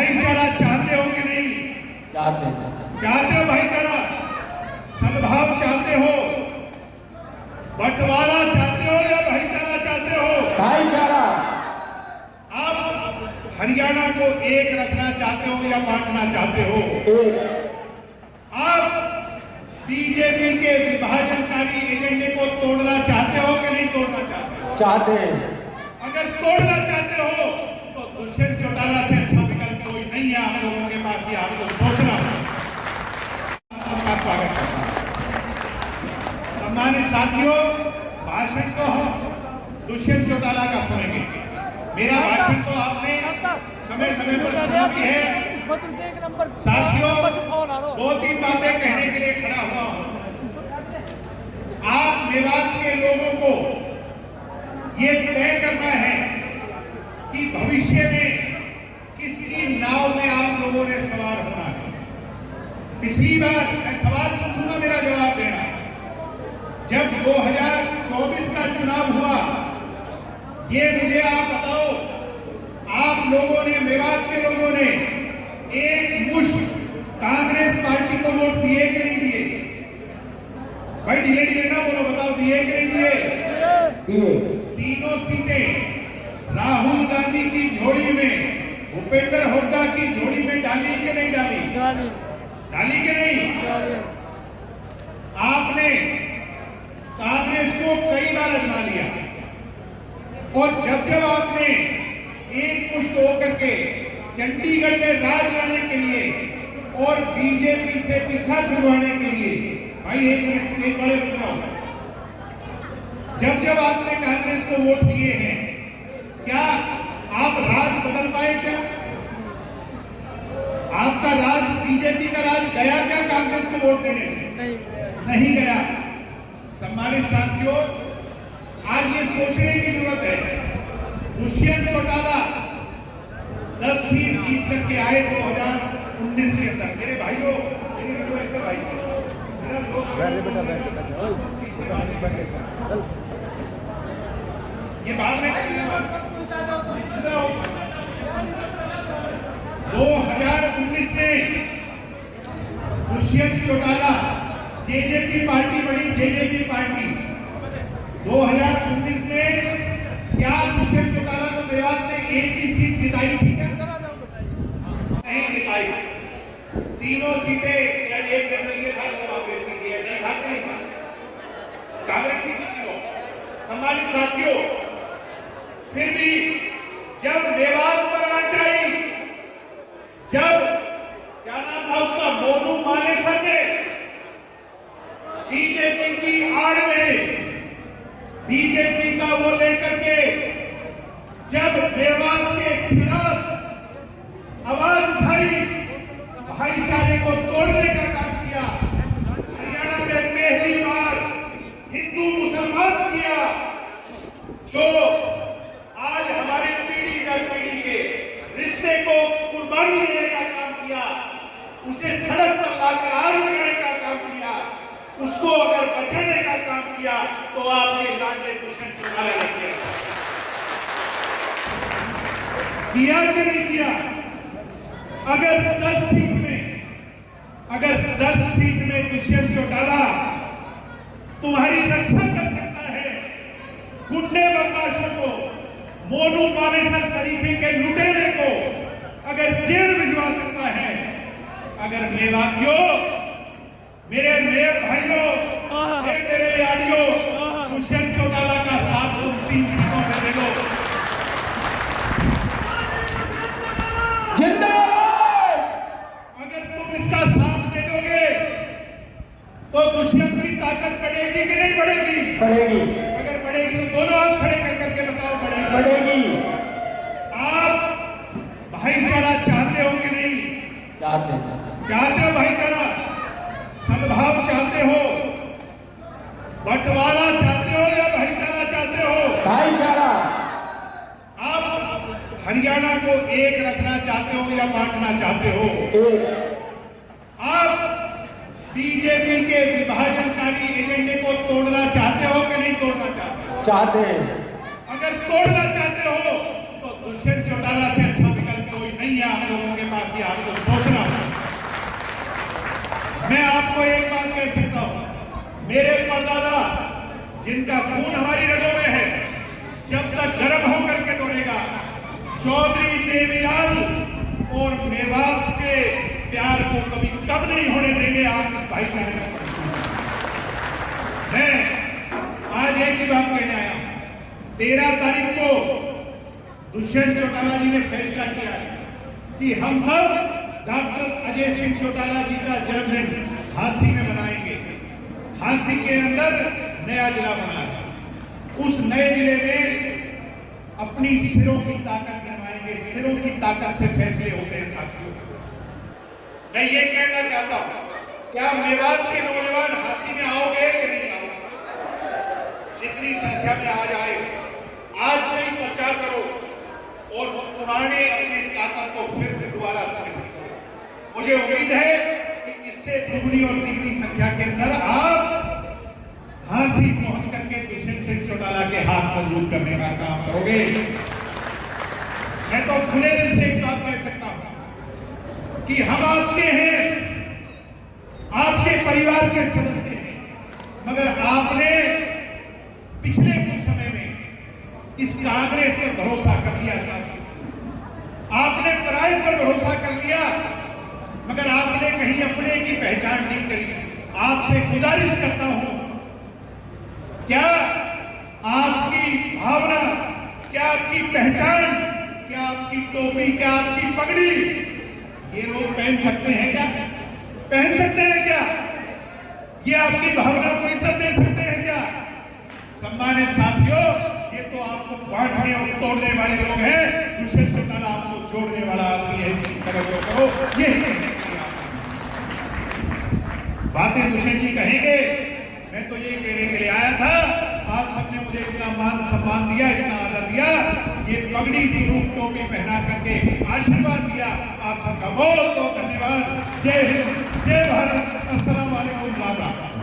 भाईचारा चाहते हो कि नहीं? चाहते हो भाईचारा, सद्भाव चाहते हो, बंटवारा चाहते हो या भाईचारा चाहते हो? भाईचारा। आप हरियाणा को एक रखना चाहते हो या बांटना चाहते हो? आप बीजेपी के विभाजनकारी एजेंडे को तोड़ना चाहते हो कि नहीं तोड़ना चाहते हो? चाहते हैं। अगर तोड़ना चाहते हो तो दुष्यंत चौटाला से अच्छा विकल्प कोई नहीं है हम लोगों के पास, ये आपको सोचना है। आपका स्वागत करता हूं। सम्मानित साथियों, भाषण को हम दुष्यंत चौटाला का सुनेंगे। मेरा भाषण तो आपने समय समय पर सुना भी है। साथियों, 2-3 बातें कहने के लिए खड़ा हुआ हूं। आप मेवात के लोगों को ये तय करना है कि भविष्य में किसकी नाव में आप लोगों ने सवार होना है। पिछली बार मैं सवाल पूछूंगा, मेरा जवाब देना। जब 2024 का चुनाव हुआ, ये मुझे आप बताओ, आप लोगों ने, मेवात के लोगों ने एक मुश्त कांग्रेस पार्टी को वोट दिए कि नहीं दिए? भाई ढीले ना बोलो, बताओ दिए कि नहीं दिए? तीनों सीटें राहुल गांधी की झोली में, भूपेंद्र हुड्डा की झोली में डाली कि नहीं डाली? डाली कि नहीं? आपने कांग्रेस को कई बार आजमा लिया और जब जब आपने एक मुश्त होकर के चंडीगढ़ में राज लाने के लिए और बीजेपी से पीछा छुड़वाने के लिए, भाई एक मिनट स्टेज वाले रुक जाओ, जब जब आपने कांग्रेस को वोट दिए हैं, क्या आप राज बदल पाए? क्या आपका राज, बीजेपी का राज गया क्या कांग्रेस को वोट देने से? नहीं गया। सम्मानित साथियों, आज ये सोचने की जरूरत है, दुष्यंत चौटाला 10 सीट जीत करके आए 2019 के अंदर। मेरे भाइयों, मेरी रिक्वेस्ट है भाई, मेरा ये बाद में 2019 में दुष्यंत चौटाला, जेजेपी पार्टी बनी, जेजेपी पार्टी 2019 में क्या दुष्यंत चौटाला को मेवात ने एक भी सीट जिताई थी क्या? नहीं जिताई। तीनों सीटें शायद एक निर्दलीय था, कांग्रेस की थी, नहीं था कि नहीं था? कांग्रेस की थी तीनों। सम्मानित साथियों, फिर भी जब मेवात पर आंच आई, जब क्या नाम था उसका, मोनू मानेसर ने बीजेपी की आड़ में, बीजेपी का वो लेकर के जब मेवात के खिलाफ आवाज उठाई, भाईचारे को तोड़ने का काम किया, हरियाणा में पहली बार हिंदू मुसलमान किया, जो आज हमारी पीढ़ी दर पीढ़ी के रिश्ते को कुर्बानी देने का काम किया, उसे सड़क पर लाकर आग लगाने का काम किया, उसको अगर बचाने का काम किया तो आपने लाडले दुष्यंत चौटाला ने किया कि नहीं किया? अगर 10 सीट में दुष्यंत चौटाला तुम्हारी रक्षा कर सकता है, गुंडे बदमाशों को, मोनू मानेसर सरीखे के लुटेरे को अगर जेल भिजवा सकता है, अगर मेवातियों, मेरे भाइयों, मेरे यारियों, दुष्यंत चौटाला का साथ तुम 3 सीटों में दे दो। जिंदाबाद। अगर तुम इसका साथ दे दोगे तो दुष्यंत की ताकत बढ़ेगी कि नहीं बढ़ेगी? बढ़ेगी। अगर बढ़ेगी तो दोनों हाथ खड़े करके बताओ, बढ़ेगी? बढ़ेगी। आप भाईचारा चाहते हो कि नहीं? चाहते हो भाईचारा, सद्भाव चाहते हो, बंटवारा चाहते हो या भाईचारा चाहते हो? भाईचारा। आप हरियाणा को एक रखना चाहते हो या बांटना चाहते हो? आप बीजेपी के विभाजनकारी एजेंडे को तोड़ना चाहते हो कि नहीं तोड़ना चाहते हो? चाहते हैं। अगर तोड़ना चाहते हो तो दुष्यंत चौटाला से अच्छा विकल्प कोई नहीं है हम लोगों के पास, मैं आपको एक बात कह सकता हूं, मेरे परदादा जिनका खून हमारी रगों में है, जब तक गर्म होकर के दौड़ेगा, चौधरी देवीलाल और मेवात के प्यार को कभी कब नहीं होने देंगे। आप इस भाईचारे में मैं आज एक ही बात कहने आया हूं। 13 तारीख को दुष्यंत चौटाला जी ने फैसला किया है कि हम सब डॉक्टर अजय सिंह चौटाला जी का जन्मदिन झांसी में मनाएंगे। झांसी के अंदर नया जिला बना है, उस नए जिले में अपनी सिरों की ताकत गिनवाएंगे। सिरों की ताकत से फैसले होते हैं साथियों। मैं ये कहना चाहता हूं, क्या मेवात के नौजवान झांसी में आओगे कि नहीं आओगे? जितनी संख्या में आज आए, आज से ही प्रचार करो और पुराने अपने ताकत को फिर दोबारा संगठित करो। मुझे उम्मीद है कि इससे दुगनी और तिगनी संख्या के अंदर आप झांसी पहुंच करके दुष्यंत सिंह चौटाला के हाथ मजबूत करने का काम करोगे। मैं तो खुले दिल से एक बात कह सकता हूं कि हम आपके हैं, आपके परिवार के सदस्य हैं, मगर आपने पिछले कुछ समय में इस कांग्रेस पर भरोसा कर लिया साथी। आपने पराये पर भरोसा कर लिया, मगर आपने कहीं अपने की पहचान नहीं करी। आपसे गुजारिश करता हूं, क्या आपकी भावना, क्या आपकी पहचान, क्या आपकी टोपी, क्या आपकी पगड़ी ये लोग पहन सकते हैं? क्या पहन सकते हैं? क्या ये आपकी भावना को इज्जत दे सकते हैं? क्या सम्मानित साथियों, ये तो आपको बांटने और तोड़ने वाले लोग हैं। दुष्यंत चौटाला आपको जोड़ने वाला आदमी है। इसकी कदर करो। यही बातें दुष्यंत जी कहेंगे। मैं तो ये कहने के लिए आया था, आप सबने मुझे इतना मान सम्मान दिया, इतना आदर दिया, ये पगड़ी स्वरूप टोपी पहना करके आशीर्वाद दिया, आप सबका बहुत बहुत धन्यवाद। जय हिंद, जय भारत, अस्सलाम वालेकुम।